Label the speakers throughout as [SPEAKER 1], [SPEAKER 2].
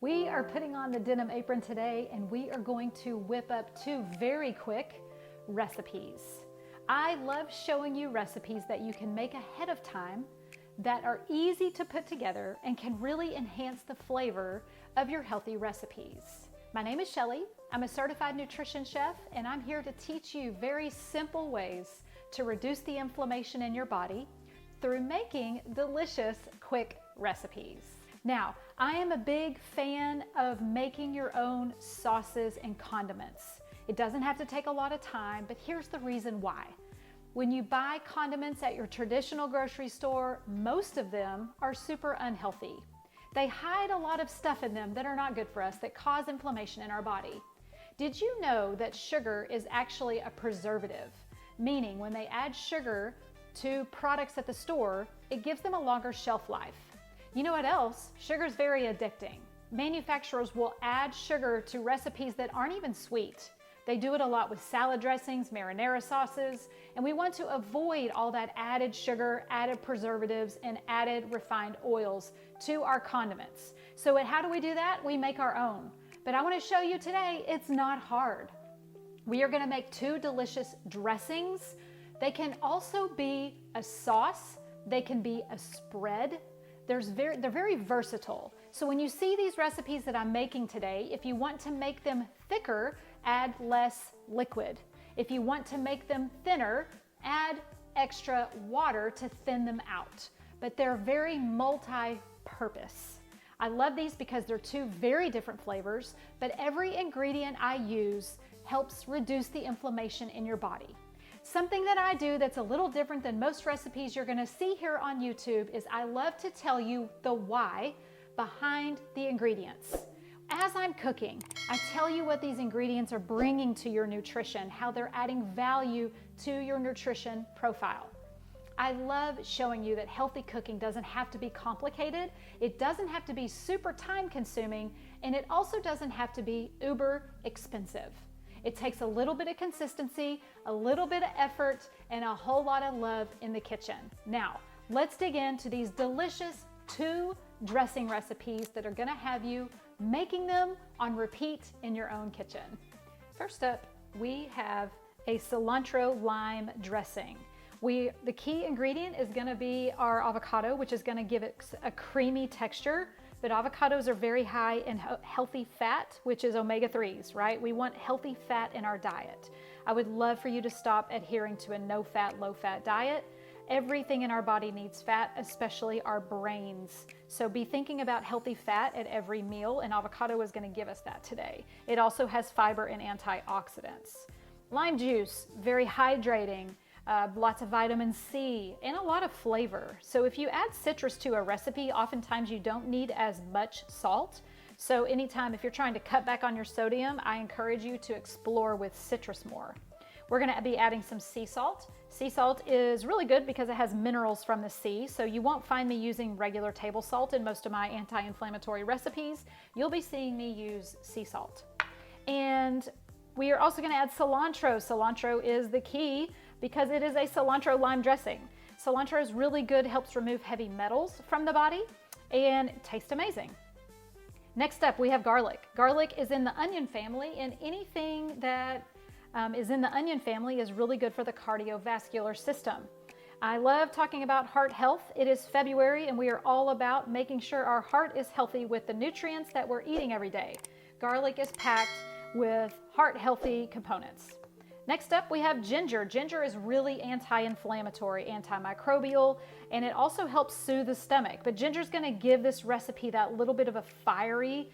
[SPEAKER 1] We are putting on the denim apron today and we are going to whip up two very quick recipes. I love showing you recipes that you can make ahead of time that are easy to put together and can really enhance the flavor of your healthy recipes. My name is Shelley. I'm a certified nutrition chef and I'm here to teach you very simple ways to reduce the inflammation in your body through making delicious, quick recipes. Now, I am a big fan of making your own sauces and condiments. It doesn't have to take a lot of time, but here's the reason why. When you buy condiments at your traditional grocery store, most of them are super unhealthy. They hide a lot of stuff in them that are not good for us, that cause inflammation in our body. Did you know that sugar is actually a preservative? Meaning when they add sugar to products at the store, it gives them a longer shelf life. You know what else? Sugar is very addicting. Manufacturers will add sugar to recipes that aren't even sweet. They do it a lot with salad dressings, marinara sauces, and we want to avoid all that added sugar, added preservatives, and added refined oils to our condiments. So how do we do that? We make our own. But I want to show you today, it's not hard. We are going to make two delicious dressings. They can also be a sauce. They can be a spread. They're very versatile. So when you see these recipes that I'm making today, if you want to make them thicker, add less liquid. If you want to make them thinner, add extra water to thin them out. But they're very multi-purpose. I love these because they're two very different flavors, but every ingredient I use helps reduce the inflammation in your body. Something that I do that's a little different than most recipes you're gonna see here on YouTube is I love to tell you the why behind the ingredients. As I'm cooking, I tell you what these ingredients are bringing to your nutrition, how they're adding value to your nutrition profile. I love showing you that healthy cooking doesn't have to be complicated, it doesn't have to be super time consuming, and it also doesn't have to be uber expensive. It takes a little bit of consistency, a little bit of effort, and a whole lot of love in the kitchen. Now, let's dig into these delicious two dressing recipes that are gonna have you making them on repeat in your own kitchen. First up, we have a cilantro lime dressing. The key ingredient is gonna be our avocado, which is gonna give it a creamy texture. But avocados are very high in healthy fat, which is omega-3s, right? We want healthy fat in our diet. I would love for you to stop adhering to a no-fat, low-fat diet. Everything in our body needs fat, especially our brains. So be thinking about healthy fat at every meal, and avocado is gonna give us that today. It also has fiber and antioxidants. Lime juice, very hydrating. Lots of vitamin C and a lot of flavor. So if you add citrus to a recipe, oftentimes you don't need as much salt. So anytime if you're trying to cut back on your sodium, I encourage you to explore with citrus more. We're gonna be adding some sea salt. Sea salt is really good because it has minerals from the sea. So you won't find me using regular table salt in most of my anti-inflammatory recipes. You'll be seeing me use sea salt. And we are also gonna add cilantro. Cilantro is the key because it is a cilantro lime dressing. Cilantro is really good, helps remove heavy metals from the body and tastes amazing. Next up, we have garlic. Garlic is in the onion family, and anything that is in the onion family is really good for the cardiovascular system. I love talking about heart health. It is February and we are all about making sure our heart is healthy with the nutrients that we're eating every day. Garlic is packed with heart healthy components. Next up, we have ginger. Ginger is really anti-inflammatory, antimicrobial, and it also helps soothe the stomach. But ginger is going to give this recipe that little bit of a fiery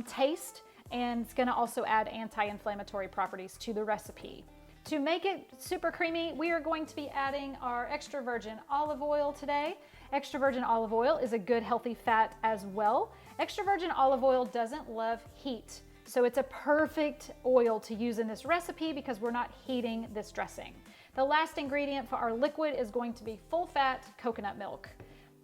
[SPEAKER 1] taste, and it's going to also add anti-inflammatory properties to the recipe. To make it super creamy, we are going to be adding our extra virgin olive oil today. Extra virgin olive oil is a good healthy fat as well. Extra virgin olive oil doesn't love heat. So it's a perfect oil to use in this recipe because we're not heating this dressing. The last ingredient for our liquid is going to be full fat coconut milk.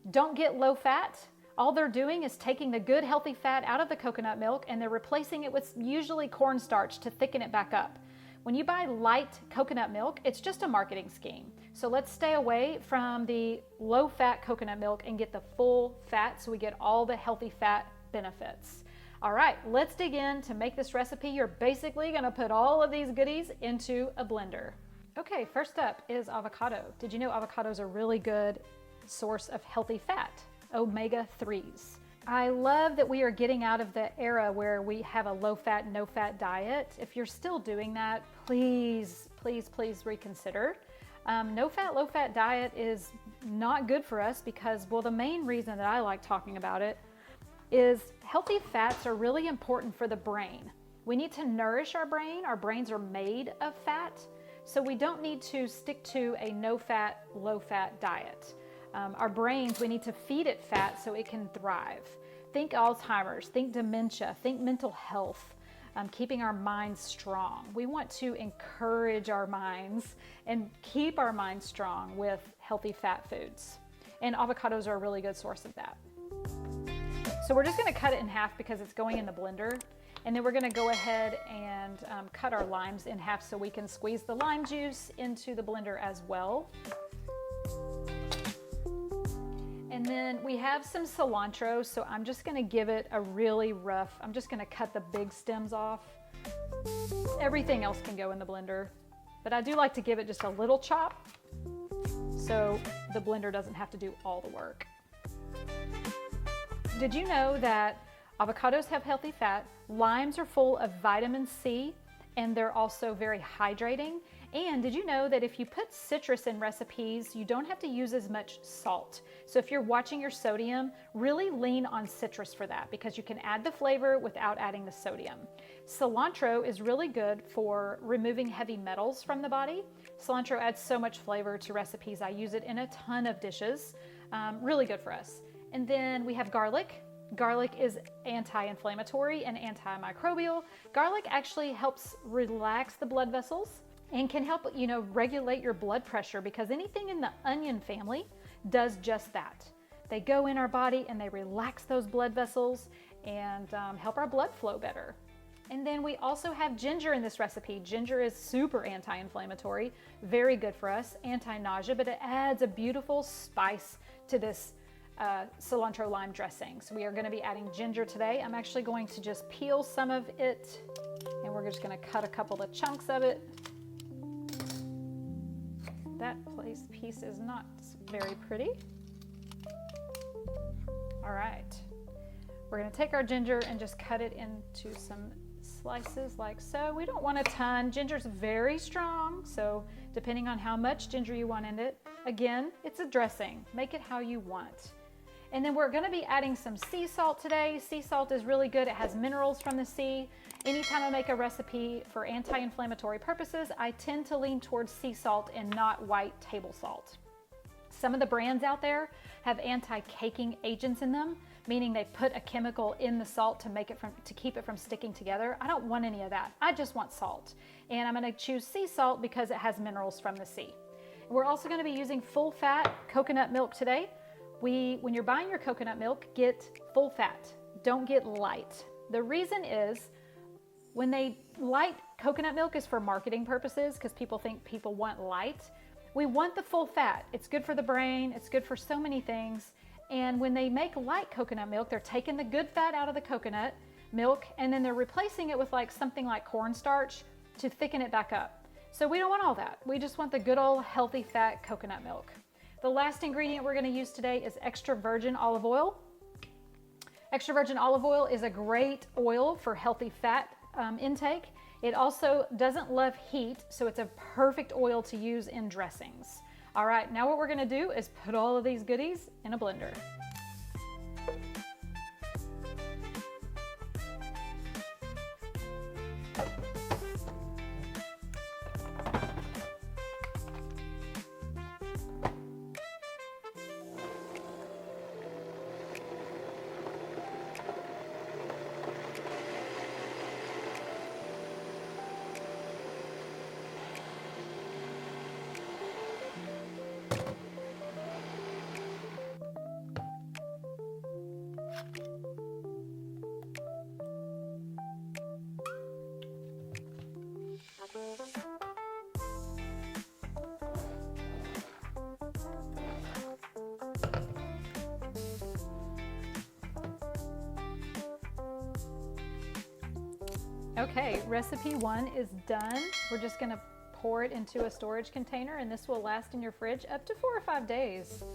[SPEAKER 1] Don't get low fat. All they're doing is taking the good healthy fat out of the coconut milk and they're replacing it with usually cornstarch to thicken it back up. When you buy light coconut milk, it's just a marketing scheme. So let's stay away from the low fat coconut milk and get the full fat so we get all the healthy fat benefits. All right, let's dig in. To make this recipe, you're basically gonna put all of these goodies into a blender. Okay, first up is avocado. Did you know avocados are a really good source of healthy fat, omega-3s? I love that we are getting out of the era where we have a low-fat, no-fat diet. If you're still doing that, please, please, please reconsider. No-fat, low-fat diet is not good for us because, well, the main reason that I like talking about it is healthy fats are really important for the brain. We need to nourish our brain. Our brains are made of fat, so we don't need to stick to a no-fat, low-fat diet. Our brains, we need to feed it fat so it can thrive. Think Alzheimer's, think dementia, think mental health, keeping our minds strong. We want to encourage our minds and keep our minds strong with healthy fat foods. And avocados are a really good source of that. So we're just gonna cut it in half because it's going in the blender. And then we're gonna go ahead and cut our limes in half so we can squeeze the lime juice into the blender as well. And then we have some cilantro, so I'm just gonna give it a really rough, I'm just gonna cut the big stems off. Everything else can go in the blender, but I do like to give it just a little chop so the blender doesn't have to do all the work. Did you know that avocados have healthy fat, limes are full of vitamin C, and they're also very hydrating? And did you know that if you put citrus in recipes, you don't have to use as much salt? So if you're watching your sodium, really lean on citrus for that because you can add the flavor without adding the sodium. Cilantro is really good for removing heavy metals from the body. Cilantro adds so much flavor to recipes. I use it in a ton of dishes. Really good for us. And then we have garlic. Garlic is anti-inflammatory and antimicrobial. Garlic actually helps relax the blood vessels and can help, regulate your blood pressure because anything in the onion family does just that. They go in our body and they relax those blood vessels and help our blood flow better. And then we also have ginger in this recipe. Ginger is super anti-inflammatory, very good for us, anti-nausea, but it adds a beautiful spice to this cilantro lime dressing. So we are going to be adding ginger today. I'm actually going to just peel some of it and we're just going to cut a couple of chunks of it. That piece is not very pretty. All right, we're going to take our ginger and just cut it into some slices like so. We don't want a ton. Ginger's very strong, so depending on how much ginger you want in it, again, it's a dressing. Make it how you want. And then we're gonna be adding some sea salt today. Sea salt is really good. It has minerals from the sea. Anytime I make a recipe for anti-inflammatory purposes, I tend to lean towards sea salt and not white table salt. Some of the brands out there have anti-caking agents in them, meaning they put a chemical in the salt to keep it from sticking together. I don't want any of that. I just want salt. And I'm gonna choose sea salt because it has minerals from the sea. We're also gonna be using full fat coconut milk today. When you're buying your coconut milk, get full fat, don't get light. The reason is light coconut milk is for marketing purposes because people think people want light. We want the full fat. It's good for the brain, it's good for so many things. And when they make light coconut milk, they're taking the good fat out of the coconut milk and then they're replacing it with something like cornstarch to thicken it back up. So we don't want all that. We just want the good old healthy fat coconut milk. The last ingredient we're going to use today is extra virgin olive oil. Extra virgin olive oil is a great oil for healthy fat intake. It also doesn't love heat, so it's a perfect oil to use in dressings. All right, now what we're going to do is put all of these goodies in a blender. Okay, recipe 1 is done. We're just gonna pour it into a storage container, and this will last in your fridge up to 4 or 5 days.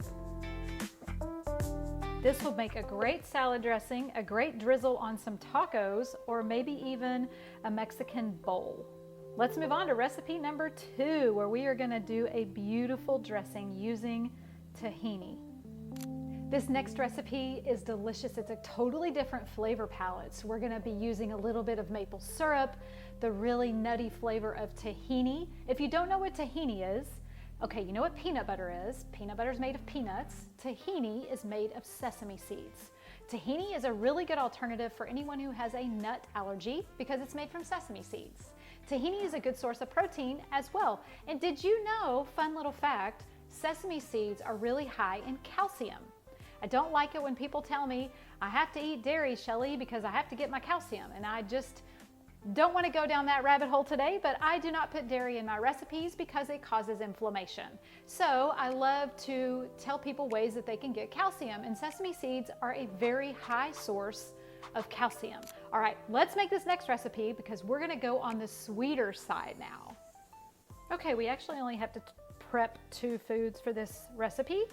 [SPEAKER 1] This will make a great salad dressing, a great drizzle on some tacos, or maybe even a Mexican bowl. Let's move on to recipe number 2, where we are gonna do a beautiful dressing using tahini. This next recipe is delicious. It's a totally different flavor palette. So we're gonna be using a little bit of maple syrup, the really nutty flavor of tahini. If you don't know what tahini is, okay, you know what peanut butter is. Peanut butter is made of peanuts. Tahini is made of sesame seeds. Tahini is a really good alternative for anyone who has a nut allergy because it's made from sesame seeds. Tahini is a good source of protein as well. And did you know, fun little fact, sesame seeds are really high in calcium. I don't like it when people tell me I have to eat dairy, Shelley, because I have to get my calcium. And I just don't want to go down that rabbit hole today, but I do not put dairy in my recipes because it causes inflammation. So I love to tell people ways that they can get calcium, and sesame seeds are a very high source of calcium. All right, let's make this next recipe because we're going to go on the sweeter side now. Okay, we actually only have to prep 2 foods for this recipe.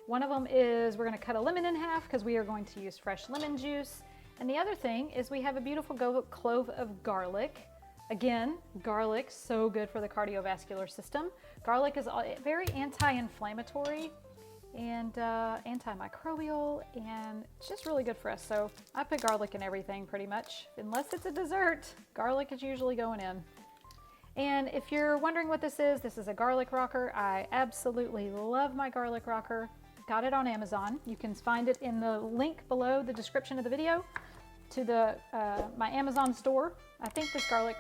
[SPEAKER 1] One of them is we're going to cut a lemon in half because we are going to use fresh lemon juice. And the other thing is we have a beautiful clove of garlic. Again, garlic, so good for the cardiovascular system. Garlic is very anti-inflammatory and antimicrobial, and it's just really good for us. So I put garlic in everything pretty much. Unless it's a dessert, garlic is usually going in. And if you're wondering what this is a garlic rocker. I absolutely love my garlic rocker. Got it on Amazon. You can find it in the link below the description of the video to my Amazon store. I think this garlic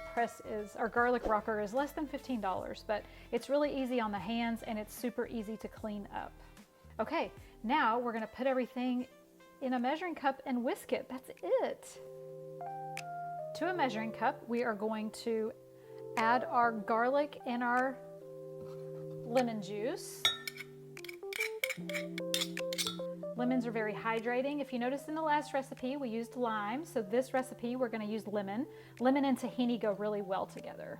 [SPEAKER 1] rocker is less than $15, but it's really easy on the hands and it's super easy to clean up. Okay, now we're gonna put everything in a measuring cup and whisk it. That's it. To a measuring cup, we are going to add our garlic and our lemon juice. Lemons are very hydrating. If you noticed in the last recipe, we used lime. So this recipe, we're going to use lemon. Lemon and tahini go really well together.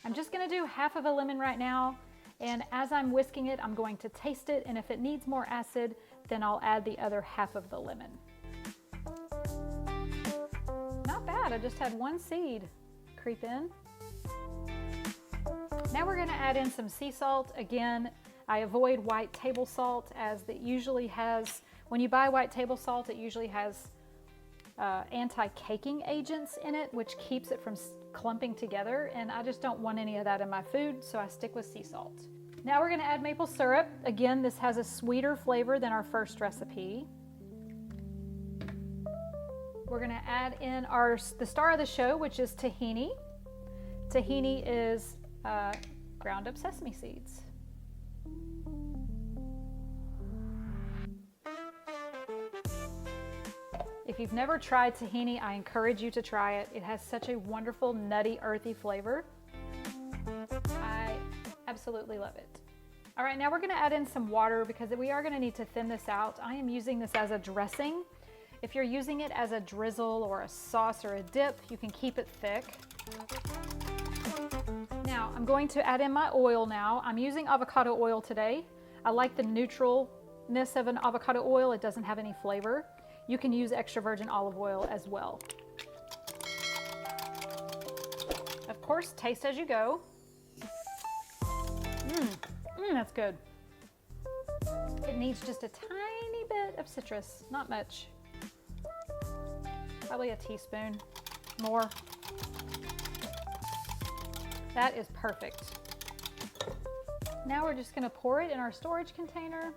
[SPEAKER 1] I'm just going to do half of a lemon right now. And as I'm whisking it, I'm going to taste it. And if it needs more acid, then I'll add the other half of the lemon. Not bad. I just had 1 seed creep in. Now we're going to add in some sea salt. Again, I avoid white table salt as it usually has, when you buy white table salt, it usually has anti-caking agents in it, which keeps it from clumping together. And I just don't want any of that in my food, so I stick with sea salt. Now we're going to add maple syrup. Again, this has a sweeter flavor than our first recipe. We're going to add in the star of the show, which is tahini. Tahini is ground up sesame seeds. If you've never tried tahini, I encourage you to try it. It has such a wonderful, nutty, earthy flavor. I absolutely love it. All right, now we're gonna add in some water because we are gonna need to thin this out. I am using this as a dressing. If you're using it as a drizzle or a sauce or a dip, you can keep it thick. Now, I'm going to add in my oil now. I'm using avocado oil today. I like the neutralness of an avocado oil. It doesn't have any flavor. You can use extra virgin olive oil as well. Of course, taste as you go. That's good. It needs just a tiny bit of citrus, not much. Probably a teaspoon more. That is perfect. Now we're just gonna pour it in our storage container.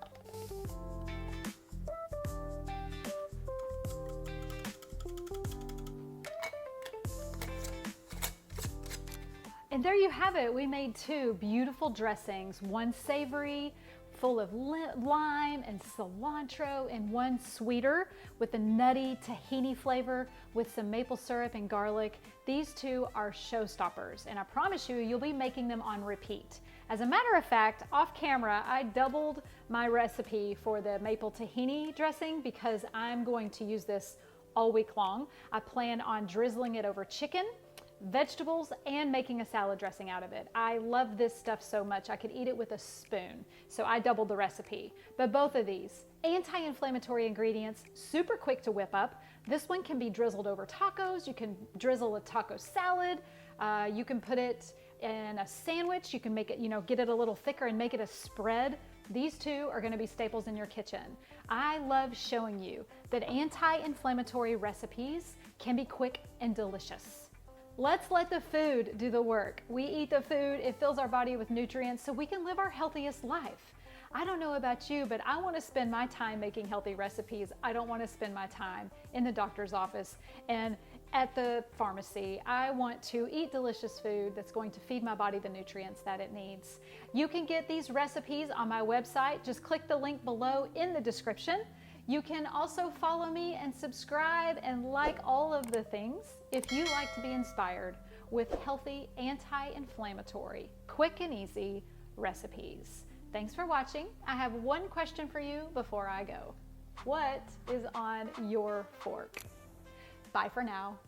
[SPEAKER 1] And there you have it. We made 2 beautiful dressings, one savory, full of lime and cilantro, and one sweeter with a nutty tahini flavor with some maple syrup and garlic. These 2 are showstoppers, and I promise you, you'll be making them on repeat. As a matter of fact, off camera, I doubled my recipe for the maple tahini dressing because I'm going to use this all week long. I plan on drizzling it over chicken, vegetables, and making a salad dressing out of it. I love this stuff so much I could eat it with a spoon, so I doubled the recipe. But both of these anti-inflammatory ingredients, super quick to whip up. This one can be drizzled over tacos. You can drizzle a taco salad. You can put it in a sandwich. You can make it, get it a little thicker and make it a spread. These two are going to be staples in your kitchen. I love showing you that anti-inflammatory recipes can be quick and delicious. Let's let the food do the work. We eat the food, it fills our body with nutrients so we can live our healthiest life. I don't know about you, but I want to spend my time making healthy recipes. I don't want to spend my time in the doctor's office and at the pharmacy. I want to eat delicious food that's going to feed my body the nutrients that it needs. You can get these recipes on my website. Just click the link below in the description. You can also follow me and subscribe and like all of the things if you like to be inspired with healthy, anti-inflammatory, quick and easy recipes. Thanks for watching. I have one question for you before I go. What is on your fork? Bye for now.